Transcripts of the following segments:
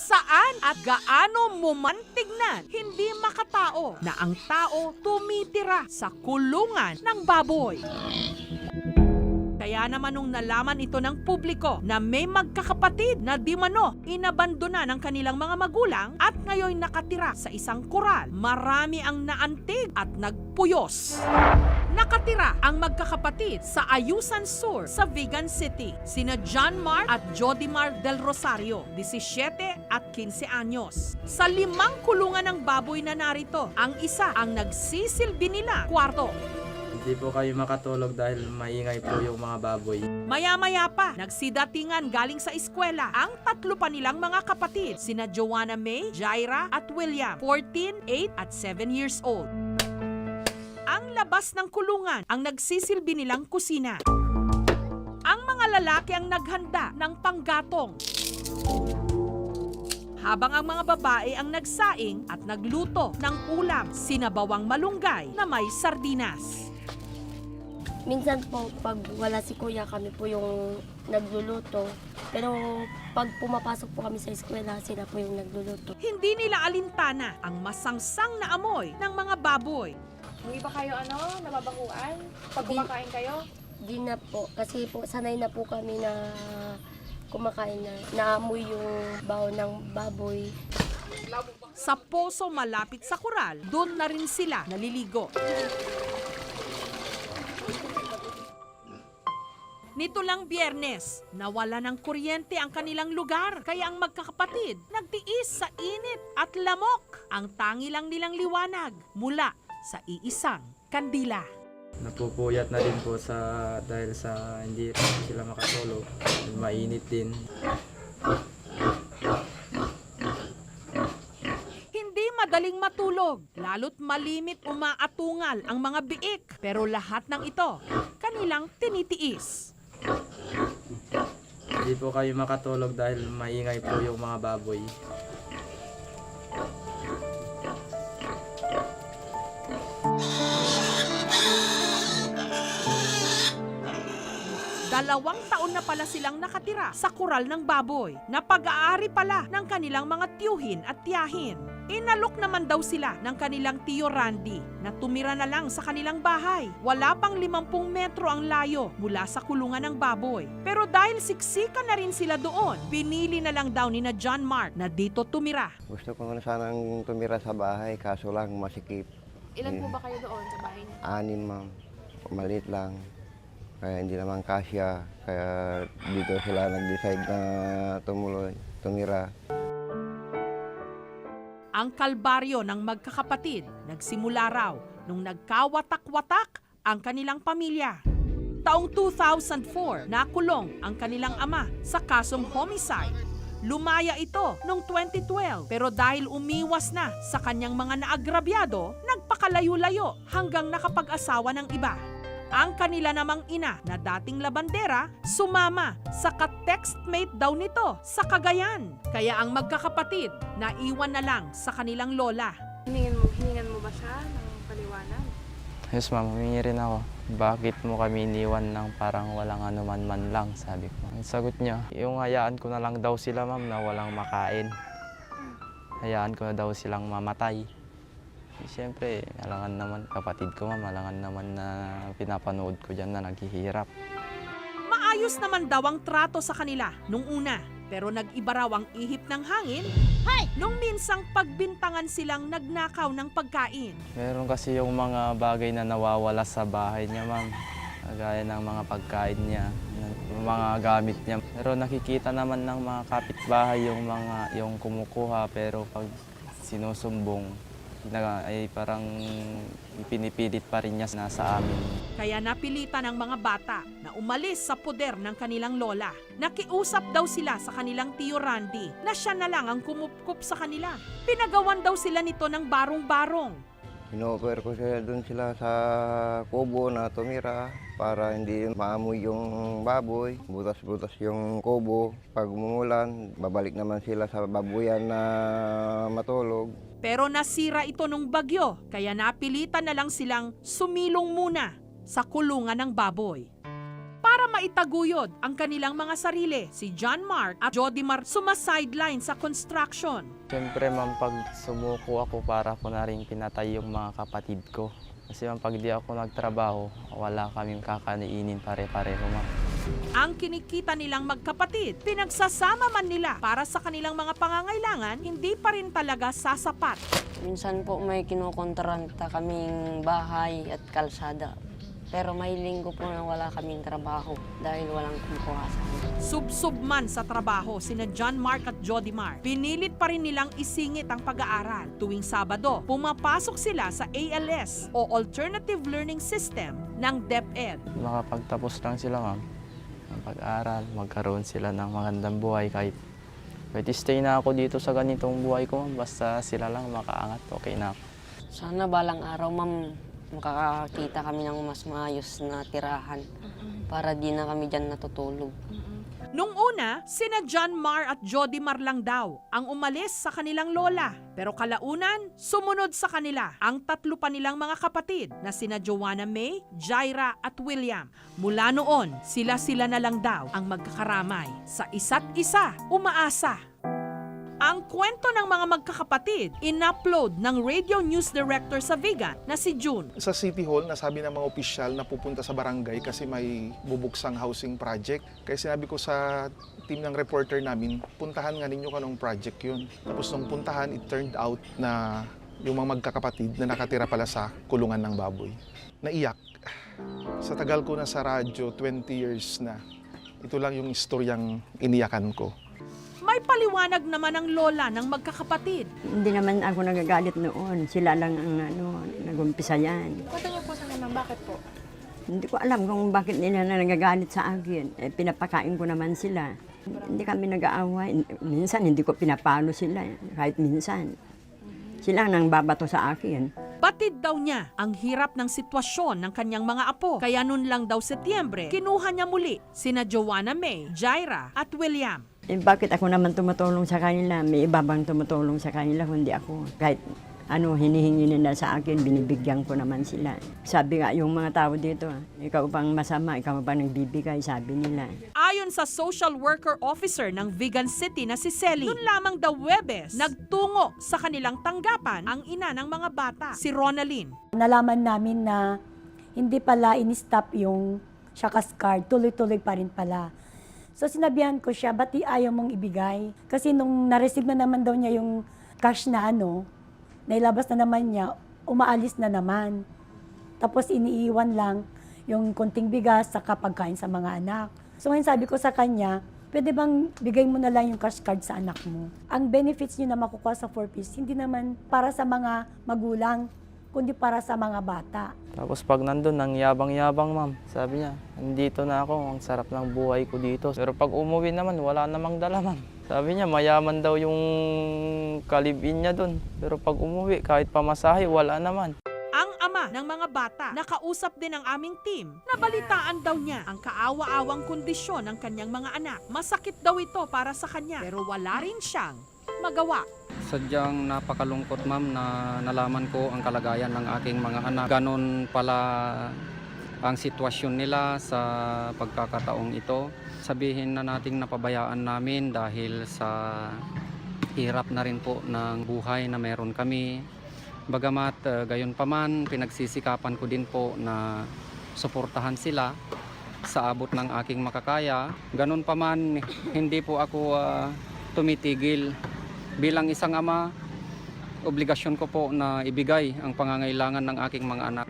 saan at gaano mo man tignan, hindi makatao na ang tao tumitira sa kulungan ng baboy. Kaya naman nung nalaman ito ng publiko na may magkakapatid na di mano inabandona ng kanilang mga magulang at ngayon nakatira sa isang kural, marami ang naantig at nagpuyos. Nakatira ang magkakapatid sa Ayusan Sur sa Vigan City, sina John Mark at Jodimar Del Rosario, 17 at 15 anyos. Sa 5 kulungan ng baboy na narito, ang isa ang nagsisilbi nila kwarto. Hindi po kayo makatulog dahil maingay po yung mga baboy. Maya-maya pa, nagsidatingan galing sa eskwela ang 3 pa nilang mga kapatid, sina Joanna May, Jaira at William, 14, 8 at 7 years old. Ang labas ng kulungan ang nagsisilbi nilang kusina. Ang mga lalaki ang naghanda ng panggatong, habang ang mga babae ang nagsaing at nagluto ng ulam, sinabawang malunggay na may sardinas. Minsan po, pag wala si kuya, kami po yung nagluluto. Pero pag pumapasok po kami sa eskwela, sila po yung nagluluto. Hindi nila alintana ang masangsang na amoy ng mga baboy. Hindi ba kayo nababakuan pag kumakain kayo? Di na po, kasi po sanay na po kami na kumakain na naamoy yung baho ng baboy. Sa poso malapit sa kural, doon na rin sila naliligo. Nito lang Biyernes, nawala ng kuryente ang kanilang lugar, kaya ang magkakapatid nagtiis sa init at lamok. Ang tangi lang nilang liwanag mula sa iisang kandila. Napupuyat na din po dahil sa hindi sila makatulog. Mainit din. Hindi madaling matulog, lalo't malimit umaatungal ang mga biik. Pero lahat ng ito, kanilang tinitiis. Hindi po kayo makatulog dahil maingay po yung mga baboy. Dalawang taon na pala silang nakatira sa kural ng baboy na pag-aari pala ng kanilang mga tiyuhin at tiyahin. Inalok naman daw sila ng kanilang tiyo Randy na tumira na lang sa kanilang bahay. Wala pang 50 metro ang layo mula sa kulungan ng baboy. Pero dahil siksikan na rin sila doon, pinili na lang daw ni na John Mark na dito tumira. Gusto ko na sanang tumira sa bahay, kaso lang masikip. Ilan po ba kayo doon sa bahay niyo? 6, ma'am. Maliit lang. Kaya hindi naman kasya. Kaya dito sila nag-decide na tumira. Ang kalbaryo ng magkakapatid nagsimula raw nung nagkawatak-watak ang kanilang pamilya. Taong 2004, nakulong ang kanilang ama sa kasong homicide. Lumaya ito noong 2012 pero dahil umiwas na sa kanyang mga naagrabyado, nagpakalayo-layo hanggang nakapag-asawa ng iba. Ang kanila namang ina na dating labandera, sumama sa ka-textmate daw nito sa Cagayan. Kaya ang magkakapatid, naiwan na lang sa kanilang lola. Hiningan mo ba siya ng paliwanag? Yes ma'am, humingi rin ako. Bakit mo kami iniwan ng parang walang anuman man lang, sabi ko. Ang sagot niya, yung hayaan ko na lang daw sila ma'am na walang makain. Hayaan ko na daw silang mamatay. Siyempre, alangan naman, kapatid ko ma'am, alangan naman na pinapanood ko dyan na naghihirap. Maayos naman daw ang trato sa kanila nung una, pero nag-iba raw ang ihip ng hangin nung minsang pagbintangan silang nagnakaw ng pagkain. Meron kasi yung mga bagay na nawawala sa bahay niya ma'am. Gaya ng mga pagkain niya, yung mga gamit niya. Pero nakikita naman ng mga kapitbahay yung kumukuha, pero pag sinusumbong, ay parang pinipilit pa rin niya nasa amin. Kaya napilitan ng mga bata na umalis sa poder ng kanilang lola. Nakiusap daw sila sa kanilang tiyo Randy na siya na lang ang kumupkup sa kanila. Pinagawan daw sila nito ng barong-barong. Ino-offer ko doon sila sa kubo na tumira para hindi maamoy yung baboy. Butas-butas yung kubo. Pag umulan, babalik naman sila sa babuyan na matulog. Pero nasira ito nung bagyo, kaya napilitan na lang silang sumilong muna sa kulungan ng baboy. Para maitaguyod ang kanilang mga sarili. Si John Mark at Jody Mar sumasideline sa construction. Siyempre ma'am, pag sumuko ako para ko na rin pinatay yung mga kapatid ko. Kasi ma'am, pag di ako nagtrabaho, wala kaming kakaniinin pare-pareho ma'am. Ang kinikita nilang magkapatid, pinagsasama man nila para sa kanilang mga pangangailangan, hindi pa rin talaga sasapat. Minsan po may kinukontrata kaming bahay at kalsada. Pero may linggo po na wala kaming trabaho dahil walang kumukuhasan. Subsob man sa trabaho sina John Mark at Jody Mar, pinilit pa rin nilang isingit ang pag-aaral. Tuwing Sabado, pumapasok sila sa ALS o Alternative Learning System ng DepEd. Makapagtapos lang sila ma'am ng pag-aaral, magkaroon sila ng magandang buhay kahit stay na ako dito sa ganitong buhay ko ma'am, basta sila lang makaangat, okay na ako. Sana balang araw, ma'am, makakakita kami ng mas maayos na tirahan para di na kami dyan natutulog. Nung una, sina John Mar at Jody Mar lang daw ang umalis sa kanilang lola. Pero kalaunan, sumunod sa kanila ang tatlo pa nilang mga kapatid na sina Joanna May, Jaira at William. Mula noon, sila-sila na lang daw ang magkakaramay. Sa isa't isa, umaasa. Ang kwento ng mga magkakapatid, in-upload ng radio news director sa Vigan na si June. Sa City Hall, nasabi ng mga opisyal na pupunta sa barangay kasi may bubuksang housing project. Kaya sinabi ko sa team ng reporter namin, puntahan nga ninyo kanong project yun. Tapos nung puntahan, it turned out na yung mga magkakapatid na nakatira pala sa kulungan ng baboy. Naiyak. Sa tagal ko na sa radyo, 20 years na, ito lang yung istoryang iniyakan ko. May paliwanag naman ang lola ng magkakapatid. Hindi naman ako nagagalit noon. Sila lang ang nag-umpisa yan. Kwento niyo po sa naman, bakit po? Hindi ko alam kung bakit nila nagagalit sa akin. Pinapakain ko naman sila. Hindi kami nag-aaway. Minsan hindi ko pinapalo sila. Kahit minsan. Sila nang babato sa akin. Batid daw niya ang hirap ng sitwasyon ng kanyang mga apo. Kaya noon lang daw Setyembre, kinuha niya muli sina Joanna May, Jaira at William. Bakit ako naman tumutulong sa kanila? May iba bang tumutulong sa kanila kundi ako. Kahit hinihingi nila sa akin, binibigyan ko naman sila. Sabi nga yung mga tao dito, ikaw pang masama, ikaw pang nagbibigay, sabi nila. Ayon sa social worker officer ng Vigan City na si Selly, noon lamang daw Huwebes, nagtungo sa kanilang tanggapan ang ina ng mga bata, si Ronalyn. Nalaman namin na hindi pala in-stop yung Shakas card, tuloy-tuloy pa rin pala. So sinabihan ko siya, ba't ayaw mong ibigay? Kasi nung na-receive na naman daw niya yung cash na nailabas na naman niya, umaalis na naman. Tapos iniiwan lang yung konting bigas sa pagkain sa mga anak. So ngayon sabi ko sa kanya, pwede bang bigay mo na lang yung cash card sa anak mo? Ang benefits niyo na makukuha sa 4Ps, hindi naman para sa mga magulang, kundi para sa mga bata. Tapos pag nandun, nang yabang-yabang ma'am, sabi niya, nandito na ako, ang sarap ng buhay ko dito. Pero pag umuwi naman, wala namang dala ma'am. Sabi niya, mayaman daw yung kalibin niya dun. Pero pag umuwi, kahit pamasahe, wala naman. Ang ama ng mga bata, nakausap din ang aming team. Nabalitaan daw niya ang kaawa-awang kondisyon ng kanyang mga anak. Masakit daw ito para sa kanya, pero wala rin siyang magawa. Sadyang napakalungkot ma'am na nalaman ko ang kalagayan ng aking mga anak. Ganon pala ang sitwasyon nila sa pagkakataong ito. Sabihin na nating napabayaan namin dahil sa hirap na rin po ng buhay na meron kami. Bagamat gayon pa man, pinagsisikapan ko din po na suportahan sila sa abot ng aking makakaya. Ganon pa man, hindi po ako tumitigil. Bilang isang ama, obligasyon ko po na ibigay ang pangangailangan ng aking mga anak.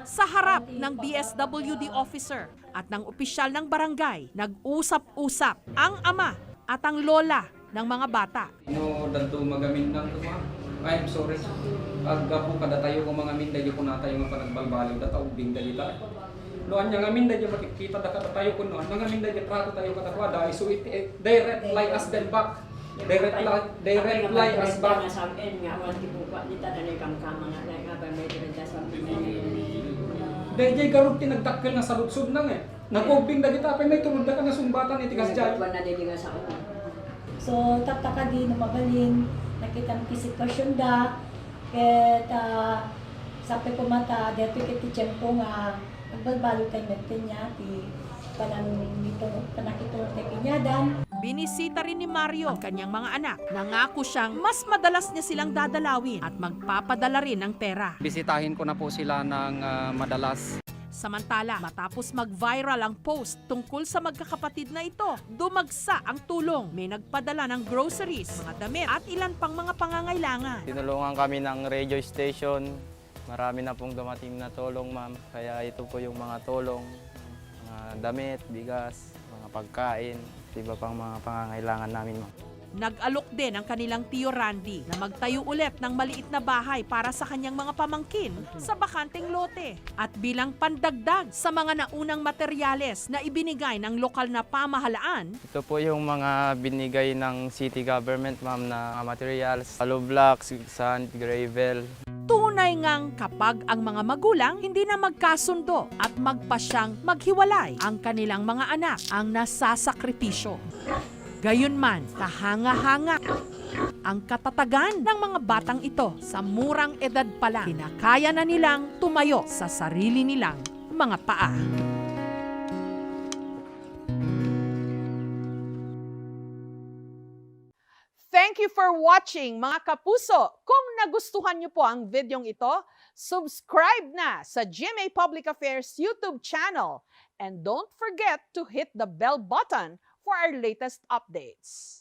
Sa harap ng DSWD officer at ng opisyal ng barangay, nag-usap-usap ang ama at ang lola ng mga bata. No, danto magamin lang ito ma'am. I'm sorry. Agga po kada tayo kung mga minda, di ko na tayo nga panagbalbaliw, dataw bing dalita. Noan niya nga minda, di makikita da kada tayo kung noan. Mga minda, di trato tayo katakwa, dahil so it direct lie as then back. Direct lie as back. Dahil garot tinagdakkel na sa lutsod nang Nagkubing da kita, may tulod da ka na sumbatan itikas dyan. So taptaka di mabalin, nakita mo sitwasyon da, ket sabi ko mata, dito kiti tiyan ko nga, Magbalbalo tayo kanya, panakitulog tayo kinyadan. Binisita rin ni Mario ang kanyang mga anak. Nangako siyang mas madalas niya silang dadalawin at magpapadala rin ng pera. Bisitahin ko na po sila ng madalas. Samantala, matapos mag-viral ang post tungkol sa magkakapatid na ito, dumagsa ang tulong. May nagpadala ng groceries, mga damit at ilan pang mga pangangailangan. Tinulungan kami ng radio station. Marami na pong dumating na tulong, ma'am. Kaya ito po yung mga tulong, mga damit, bigas, mga pagkain, iba pang mga pangangailangan namin, ma'am. Nag-alok din ang kanilang tiyo Randy na magtayo ulit ng maliit na bahay para sa kanyang mga pamangkin sa bakanteng lote. At bilang pandagdag sa mga naunang materyales na ibinigay ng lokal na pamahalaan, Ito po yung mga binigay ng city government, ma'am, na materials, hollow blocks, sand, gravel. tunay ngang kapag ang mga magulang hindi na magkasundo at magpasyang maghiwalay, ang kanilang mga anak ang nasasakripisyo. Gayunman, kahanga-hanga ang katatagan ng mga batang ito sa murang edad pa lang. Kinakaya na nilang tumayo sa sarili nilang mga paa. Thank you for watching, mga kapuso. Kung nagustuhan niyo po ang videong ito, subscribe na sa GMA Public Affairs YouTube channel. And don't forget to hit the bell button for our latest updates.